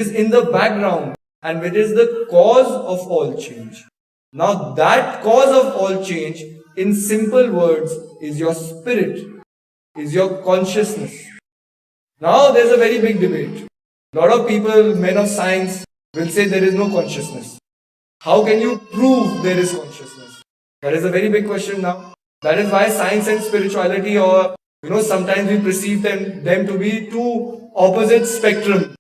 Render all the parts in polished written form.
is in the background and which is the cause of all change. Now that cause of all change, in simple words, is your spirit, is your consciousness. Now there's a very big debate. A lot of people, men of science, will say there is no consciousness. How can you prove there is consciousness? That is a very big question now. That is why science and spirituality, or sometimes we perceive them to be two opposite spectrum,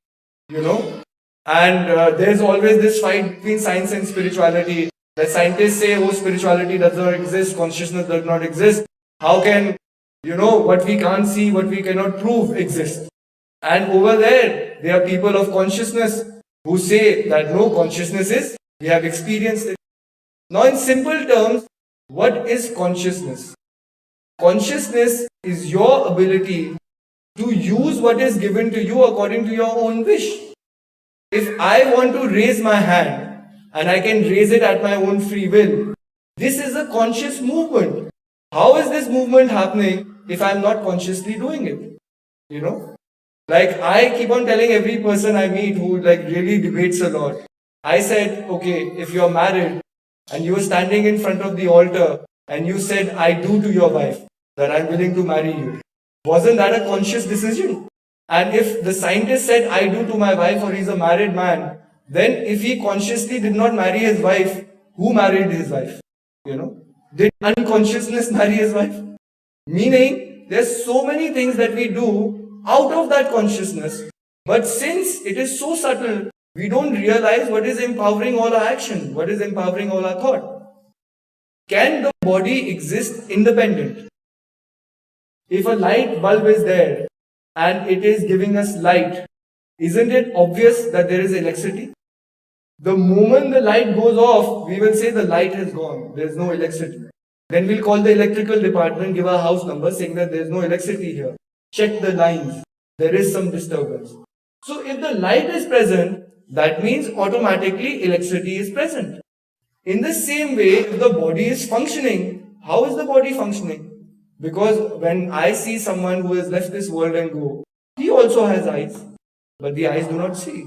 and there's always this fight between science and spirituality. The scientists say, oh, spirituality does not exist, consciousness does not exist. How can, what we can't see, what we cannot prove exist? And over there are people of consciousness who say that no, consciousness is, we have experienced it. Now in simple terms, what is consciousness? Consciousness is your ability to use what is given to you according to your own wish. If I want to raise my hand, and I can raise it at my own free will, this is a conscious movement. How is this movement happening if I am not consciously doing it? Like I keep on telling every person I meet who really debates a lot. I said, okay, if you are married and you are standing in front of the altar and you said, I do to your wife, that I am willing to marry you. Wasn't that a conscious decision? And if the scientist said, I do to my wife, or he's a married man, then if he consciously did not marry his wife, who married his wife? Did unconsciousness marry his wife? Meaning, there's so many things that we do out of that consciousness, but since it is so subtle, we don't realize what is empowering all our action, what is empowering all our thought. Can the body exist independent? If a light bulb is there and it is giving us light, isn't it obvious that there is electricity? The moment the light goes off, we will say the light has gone, there is no electricity. Then we'll call the electrical department, give our house number saying that there is no electricity here. Check the lines, there is some disturbance. So if the light is present, that means automatically electricity is present. In the same way, if the body is functioning, how is the body functioning? Because when I see someone who has left this world and go, he also has eyes, but the eyes do not see.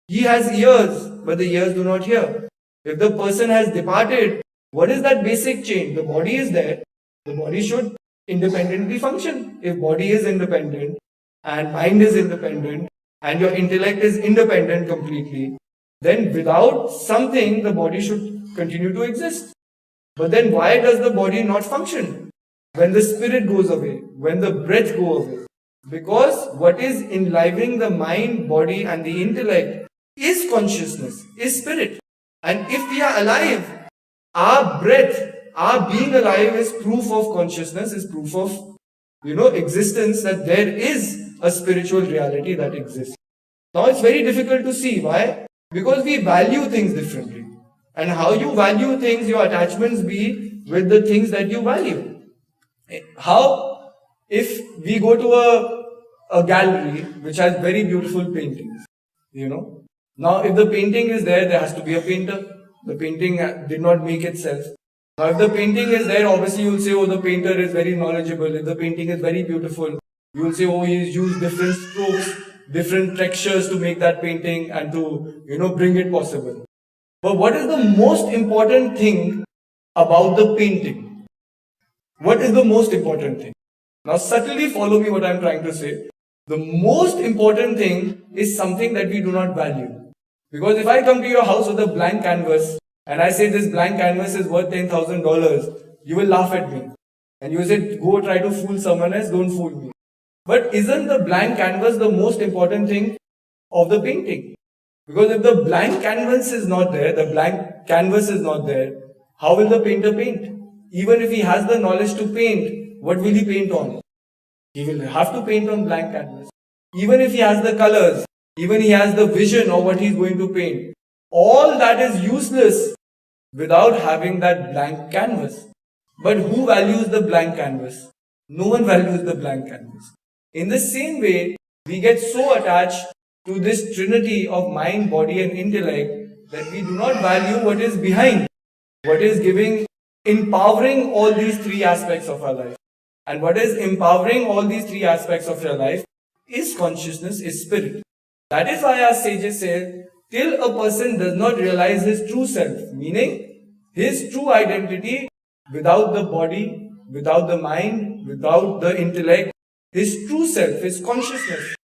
He has ears, but the ears do not hear. If the person has departed, what is that basic change? The body is there. The body should independently function. If body is independent and mind is independent and your intellect is independent completely, then without something the body should continue to exist. But then why does the body not function? When the spirit goes away, when the breath goes away. Because what is enlivening the mind, body and the intellect is consciousness, is spirit. And if we are alive, our breath, our being alive is proof of consciousness, is proof of, existence, that there is a spiritual reality that exists. Now it's very difficult to see. Why? Because we value things differently. And how you value things, your attachments be with the things that you value. How? If we go to a gallery which has very beautiful paintings, Now if the painting is there, there has to be a painter. The painting did not make itself. Now if the painting is there, obviously you will say, oh, the painter is very knowledgeable. If the painting is very beautiful, you will say, oh, he's used different strokes, different textures to make that painting and to, bring it possible. But what is the most important thing about the painting? What is the most important thing? Now subtly follow me what I am trying to say. The most important thing is something that we do not value. Because if I come to your house with a blank canvas and I say this blank canvas is worth $10,000, you will laugh at me. And you will say, go try to fool someone else, don't fool me. But isn't the blank canvas the most important thing of the painting? Because if the blank canvas is not there, how will the painter paint? Even if he has the knowledge to paint, what will he paint on? He will have to paint on blank canvas. Even if he has the colors, even he has the vision of what he is going to paint, all that is useless without having that blank canvas. But who values the blank canvas? No one values the blank canvas. In the same way, we get so attached to this trinity of mind, body and intellect that we do not value what is behind, what is empowering all these three aspects of our life. And what is empowering all these three aspects of your life is consciousness, is spirit. That is why our sages say, till a person does not realize his true self, meaning his true identity without the body, without the mind, without the intellect, his true self, his consciousness,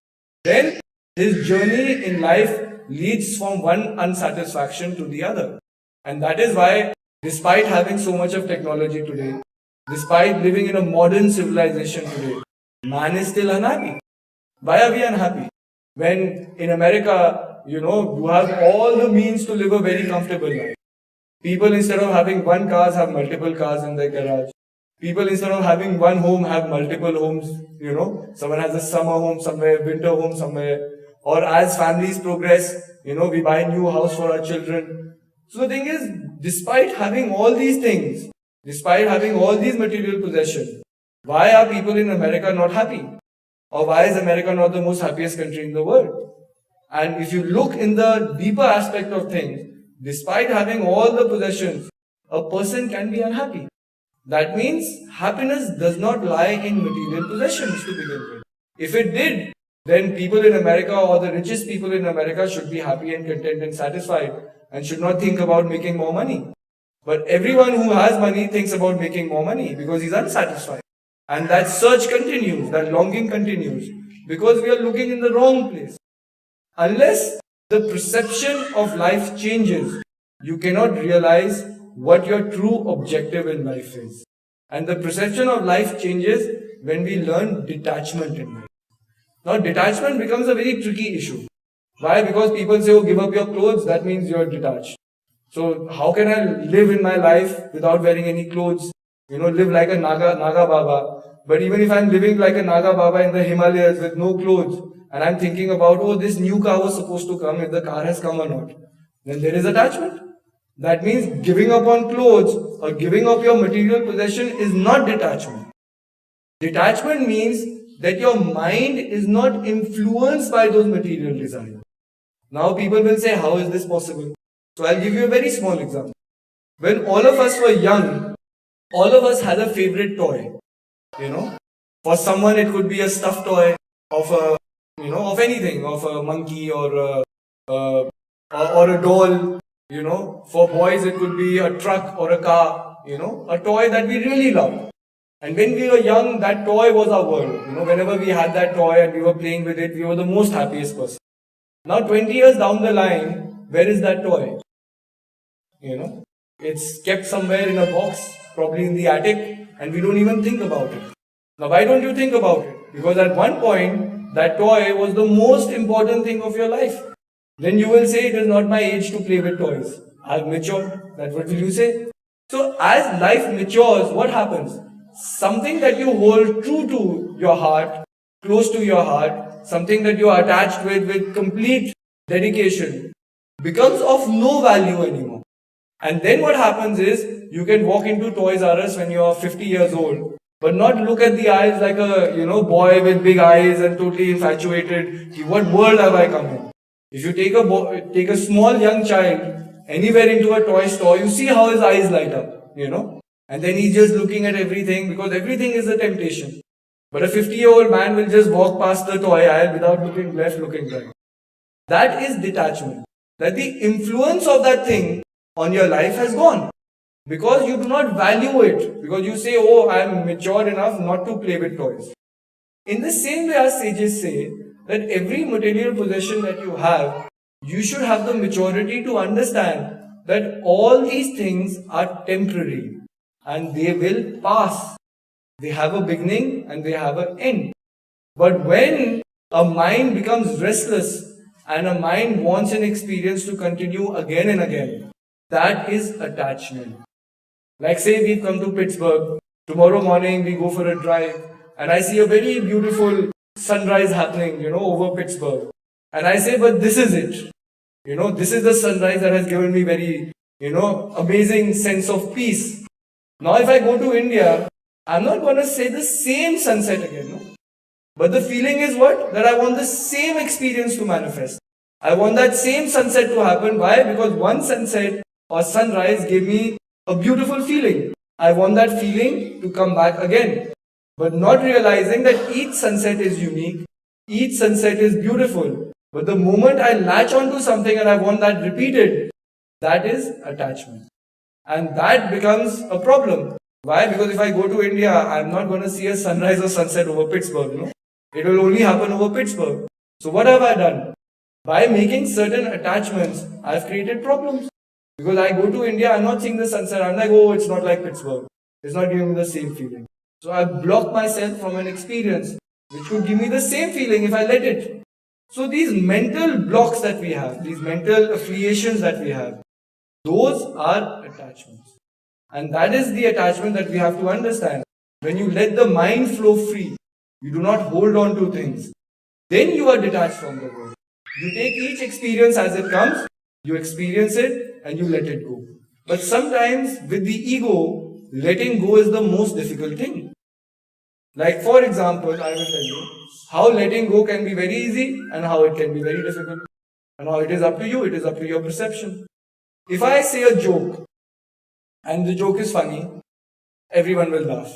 then his journey in life leads from one unsatisfaction to the other. And that is why, despite having so much of technology today, despite living in a modern civilization today, man is still unhappy. Why are we unhappy? When in America, you have all the means to live a very comfortable life. People, instead of having one car, have multiple cars in their garage. People, instead of having one home, have multiple homes. Someone has a summer home somewhere, winter home somewhere. Or as families progress, we buy a new house for our children. So the thing is, despite having all these things, despite having all these material possessions, why are people in America not happy? Or why is America not the most happiest country in the world? And if you look in the deeper aspect of things, despite having all the possessions, a person can be unhappy. That means happiness does not lie in material possessions to begin with. If it did, then people in America or the richest people in America should be happy and content and satisfied and should not think about making more money. But everyone who has money thinks about making more money because he's unsatisfied. And that search continues, that longing continues, because we are looking in the wrong place. Unless the perception of life changes, you cannot realize what your true objective in life is. And the perception of life changes when we learn detachment in life. Now, detachment becomes a very tricky issue. Why? Because people say, oh, give up your clothes, that means you're detached. So, how can I live in my life without wearing any clothes? Live like a Naga Baba. But even if I'm living like a Naga Baba in the Himalayas with no clothes, and I'm thinking about, oh, this new car was supposed to come, if the car has come or not, then there is attachment. That means giving up on clothes or giving up your material possession is not detachment. Detachment means that your mind is not influenced by those material desires. Now people will say, how is this possible? So I'll give you a very small example. When all of us were young, all of us had a favorite toy. For someone it could be a stuffed toy of of anything, of a monkey or a doll. For boys it could be a truck or a car. A toy that we really love. And when we were young, that toy was our world. Whenever we had that toy and we were playing with it, we were the most happiest person. Now 20 years down the line, where is that toy? It's kept somewhere in a box, probably in the attic, and we don't even think about it. Now why don't you think about it? Because at one point, that toy was the most important thing of your life. Then you will say, it is not my age to play with toys. I've matured. That's what will you say? So as life matures, what happens? Something that you hold true to your heart, close to your heart, something that you are attached with complete dedication, becomes of no value anymore. And then what happens is, you can walk into Toys R Us when you are 50 years old, but not look at the eyes like a boy with big eyes and totally infatuated. What world have I come in? If you take a small young child anywhere into a toy store, you see how his eyes light up, and then he's just looking at everything because everything is a temptation. But a 50-year-old man will just walk past the toy aisle without looking left, looking right. That is detachment. That the influence of that thing on your life has gone. Because you do not value it. Because you say, oh, I am mature enough not to play with toys. In the same way our sages say that every material possession that you have, you should have the maturity to understand that all these things are temporary and they will pass. They have a beginning and they have an end. But when a mind becomes restless and a mind wants an experience to continue again and again, that is attachment. Like say we've come to Pittsburgh, tomorrow morning we go for a drive and I see a very beautiful sunrise happening, over Pittsburgh. And I say, but this is it. This is the sunrise that has given me very, amazing sense of peace. Now if I go to India, I'm not going to say the same sunset again. No? But the feeling is what? That I want the same experience to manifest. I want that same sunset to happen. Why? Because one sunset or sunrise gave me a beautiful feeling. I want that feeling to come back again. But not realizing that each sunset is unique, each sunset is beautiful. But the moment I latch onto something and I want that repeated, that is attachment. And that becomes a problem. Why? Because if I go to India, I'm not going to see a sunrise or sunset over Pittsburgh. It will only happen over Pittsburgh. So what have I done? By making certain attachments, I've created problems. Because I go to India, I'm not seeing the sunset. I'm like, oh, it's not like Pittsburgh. It's not giving me the same feeling. So I've blocked myself from an experience which could give me the same feeling if I let it. So these mental blocks that we have, these mental affiliations that we have, those are attachments. And that is the attachment that we have to understand. When you let the mind flow free, you do not hold on to things, then you are detached from the world. You take each experience as it comes, you experience it and you let it go. But sometimes with the ego, letting go is the most difficult thing. Like for example, I will tell you how letting go can be very easy and how it can be very difficult. And how it is up to you, it is up to your perception. If I say a joke and the joke is funny, everyone will laugh.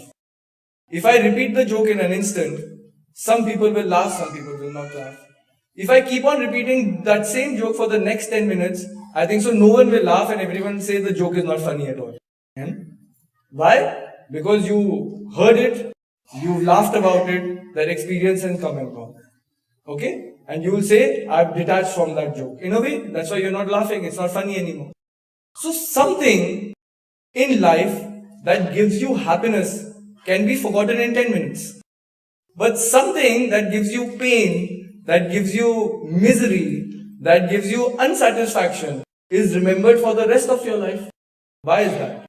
If I repeat the joke in an instant, some people will laugh, some people will not laugh. If I keep on repeating that same joke for the next 10 minutes, I think so no one will laugh and everyone will say the joke is not funny at all. And why? Because you heard it, you laughed about it, that experience has come and gone. Okay? And you will say, I've detached from that joke. In a way, that's why you're not laughing, it's not funny anymore. So something in life that gives you happiness can be forgotten in 10 minutes. But something that gives you pain, that gives you misery, that gives you unsatisfaction is remembered for the rest of your life. Why is that?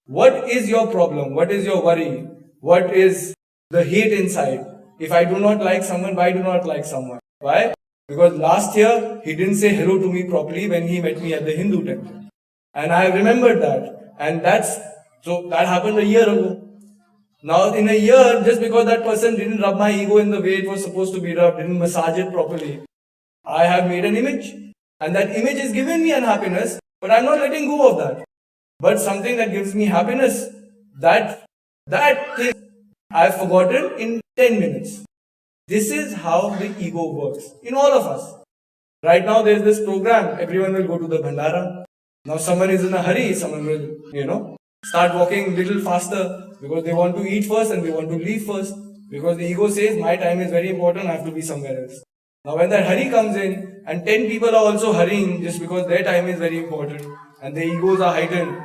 What is your problem? What is your worry? What is the hate inside? If I do not like someone, why do not like someone? Why? Because last year he didn't say hello to me properly when he met me at the Hindu temple. And I have remembered that. And that happened a year ago. Now in a year, just because that person didn't rub my ego in the way it was supposed to be rubbed, didn't massage it properly, I have made an image. And that image is giving me unhappiness, but I'm not letting go of that. But something that gives me happiness, that thing I've forgotten in 10 minutes. This is how the ego works in all of us. Right now there is this program, everyone will go to the Bhandara. Now someone is in a hurry, someone will, start walking a little faster because they want to eat first and they want to leave first. Because the ego says, my time is very important, I have to be somewhere else. Now when that hurry comes in and 10 people are also hurrying just because their time is very important and their egos are heightened,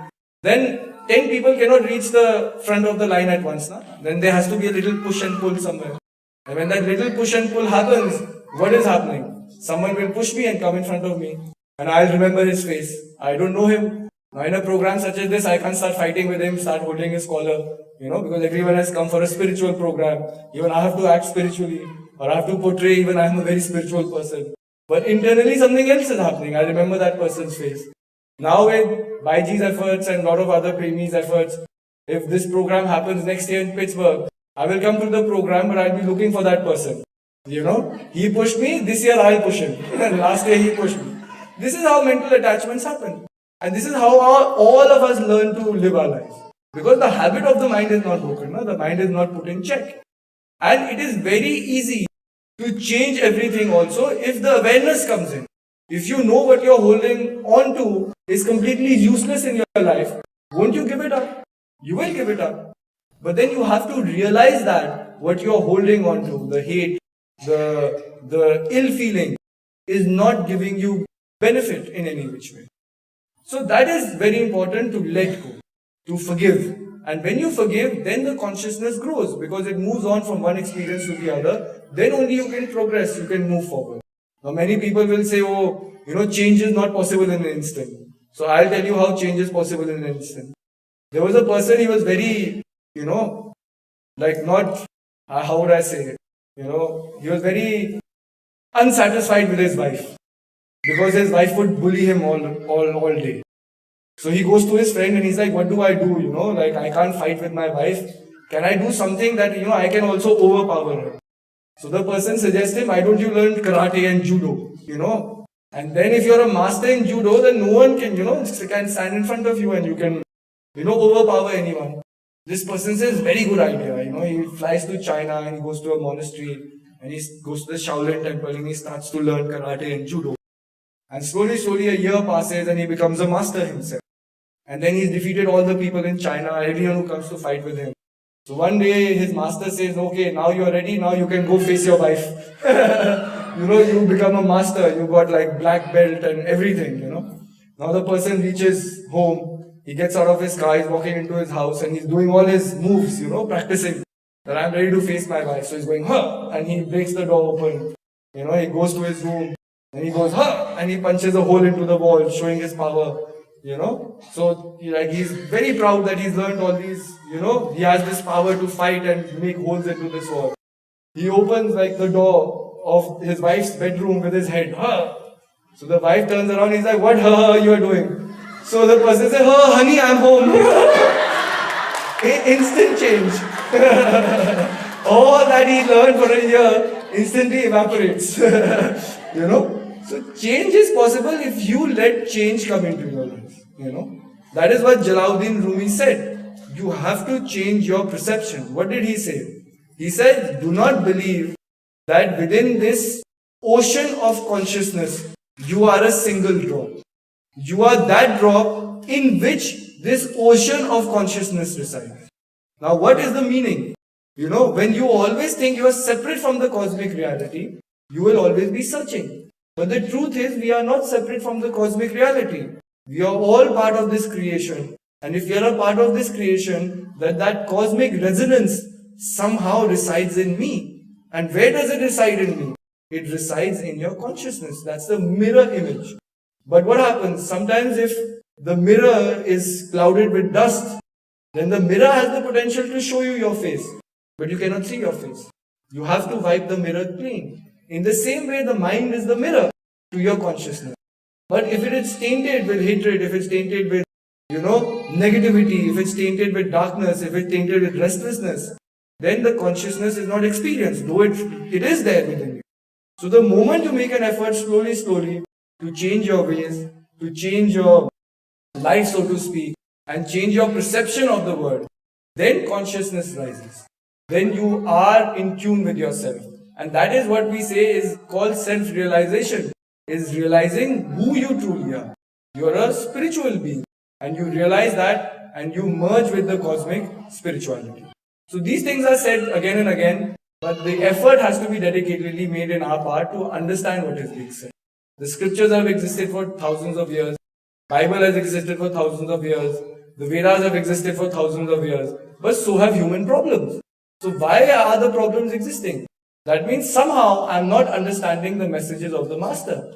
then 10 people cannot reach the front of the line at once. Then there has to be a little push and pull somewhere. And when that little push and pull happens, what is happening? Someone will push me and come in front of me. And I'll remember his face. I don't know him. Now in a program such as this, I can't start fighting with him, start holding his collar, because everyone has come for a spiritual program. Even I have to act spiritually, or I have to portray even I am a very spiritual person. But internally something else is happening. I remember that person's face. Now with Baiji's efforts and a lot of other Premi's efforts, if this program happens next year in Pittsburgh, I will come to the program, but I'll be looking for that person. He pushed me, this year I'll push him. Last year he pushed me. This is how mental attachments happen. And this is how all of us learn to live our lives. Because the habit of the mind is not broken, the mind is not put in check. And it is very easy to change everything also if the awareness comes in. If you know what you're holding on to is completely useless in your life, won't you give it up? You will give it up. But then you have to realize that what you're holding on to, the hate, the ill feeling, is not giving you benefit in any which way. So that is very important, to let go, to forgive. And when you forgive, then the consciousness grows because it moves on from one experience to the other. Then only you can progress, you can move forward. Now many people will say, change is not possible in an instant. So I'll tell you how change is possible in an instant. There was a person, he was very, how would I say, he was very unsatisfied with his wife. Because his wife would bully him all day. So he goes to his friend and he's like, what do I do? I can't fight with my wife. Can I do something that, I can also overpower her? So the person suggests him, why don't you learn karate and judo? And then if you're a master in judo, then no one can, can stand in front of you and you can, overpower anyone. This person says, very good idea. He flies to China and he goes to a monastery And he goes to the Shaolin temple and he starts to learn karate and judo. And slowly a year passes and he becomes a master himself. And then he's defeated all the people in China, everyone who comes to fight with him. So one day his master says, okay, now you're ready, now you can go face your wife. You become a master, you got like black belt and everything, Now the person reaches home, he gets out of his car, he's walking into his house and he's doing all his moves, practicing. That I'm ready to face my wife. So he's going, huh, and he breaks the door open. He goes to his room and he goes, huh, and he punches a hole into the wall, showing his power. So he's very proud that he's learned all these, he has this power to fight and make holes into this wall. He opens like the door of his wife's bedroom with his head, huh. So the wife turns around, he's like, what you are doing? So the person says, honey, I'm home. Instant change. All that he learned for a year instantly evaporates. So change is possible if you let change come into your life. That is what Jalaluddin Rumi said. You have to change your perception. What did he say? He said, do not believe that within this ocean of consciousness, you are a single drop. You are that drop in which this ocean of consciousness resides. Now what is the meaning? When you always think you are separate from the cosmic reality, you will always be searching. But the truth is, we are not separate from the cosmic reality. We are all part of this creation. And if you are a part of this creation, that cosmic resonance somehow resides in me. And where does it reside in me? It resides in your consciousness. That's the mirror image. But what happens? Sometimes if the mirror is clouded with dust, then the mirror has the potential to show you your face. But you cannot see your face. You have to wipe the mirror clean. In the same way, the mind is the mirror to your consciousness. But if it is tainted with hatred, if it's tainted with, negativity, if it's tainted with darkness, if it's tainted with restlessness, then the consciousness is not experienced, though it is there within you. So the moment you make an effort slowly, to change your ways, to change your life, so to speak, and change your perception of the world, then consciousness rises. Then you are in tune with yourself. And that is what we say is called self-realization, is realizing who you truly are. You are a spiritual being and you realize that and you merge with the cosmic spirituality. So these things are said again and again, but the effort has to be dedicatedly made in our part to understand what is being said. The scriptures have existed for thousands of years. Bible has existed for thousands of years. The Vedas have existed for thousands of years. But so have human problems. So why are the problems existing? That means somehow I am not understanding the messages of the Master.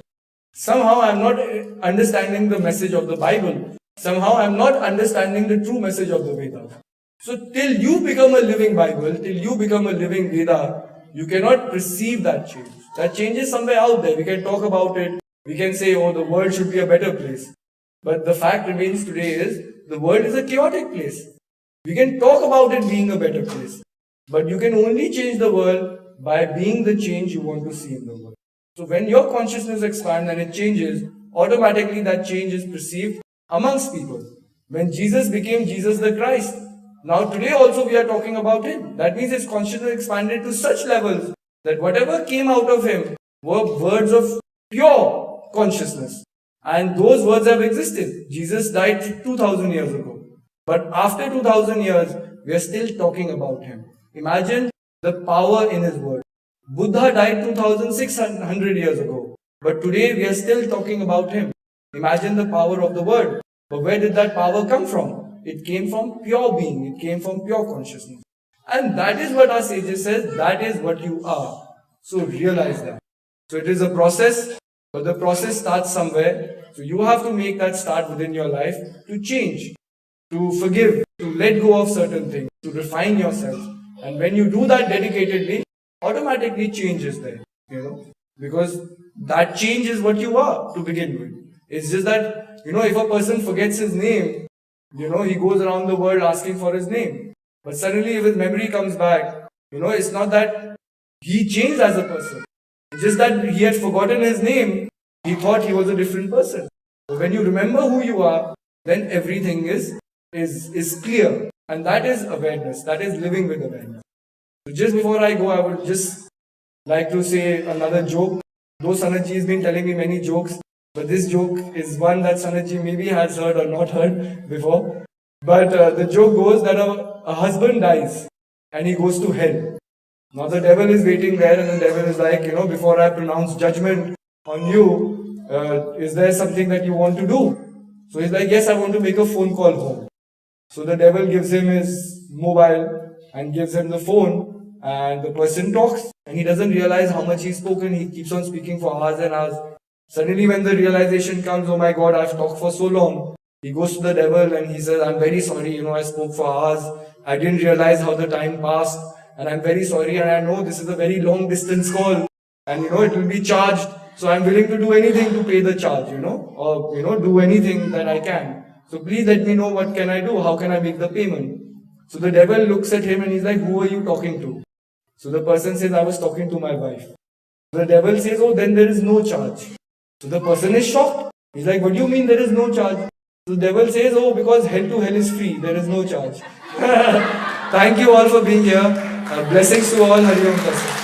Somehow I am not understanding the message of the Bible. Somehow I am not understanding the true message of the Vedas. So till you become a living Bible, till you become a living Veda, you cannot perceive that change. That change is somewhere out there. We can talk about it. We can say, oh, the world should be a better place. But the fact remains today is, the world is a chaotic place. We can talk about it being a better place. But you can only change the world by being the change you want to see in the world. So when your consciousness expands and it changes, automatically that change is perceived amongst people. When Jesus became Jesus the Christ, now today also we are talking about him. That means his consciousness expanded to such levels that whatever came out of him were words of pure consciousness. And those words have existed. Jesus died 2000 years ago. But after 2000 years, we are still talking about him. Imagine the power in his word. Buddha died 2600 years ago. But today we are still talking about him. Imagine the power of the word. But where did that power come from? It came from pure being. It came from pure consciousness. And that is what our sages says, that is what you are. So realize that. So it is a process, but the process starts somewhere. So you have to make that start within your life to change, to forgive, to let go of certain things, to refine yourself. And when you do that dedicatedly, automatically change is there, because that change is what you are to begin with. It's just that, if a person forgets his name, he goes around the world asking for his name. But suddenly if his memory comes back, it's not that he changed as a person. It's just that he had forgotten his name. He thought he was a different person. But when you remember who you are, then everything is clear. And that is awareness. That is living with awareness. So just before I go, I would just like to say another joke. Though Sanatji has been telling me many jokes, but this joke is one that Sanatji maybe has heard or not heard before. But the joke goes that a husband dies and he goes to hell. Now the devil is waiting there, and the devil is like, before I pronounce judgment on you, is there something that you want to do? So he's like, yes, I want to make a phone call home. So the devil gives him his mobile and gives him the phone, and the person talks, and he doesn't realize how much he's spoken. He keeps on speaking for hours and hours. Suddenly when the realization comes, oh my God, I've talked for so long, he goes to the devil and he says, I'm very sorry, I spoke for hours. I didn't realize how the time passed, and I'm very sorry, and I know this is a very long distance call, and it will be charged. So I'm willing to do anything to pay the charge, or do anything that I can. So please let me know what can I do, how can I make the payment. So the devil looks at him and he's like, who are you talking to? So the person says, I was talking to my wife. The devil says, oh, then there is no charge. So the person is shocked. He's like, what do you mean there is no charge? So the devil says, oh, because hell to hell is free, there is no charge. Thank you all for being here. Blessings to all. Hari Om Tat Sat.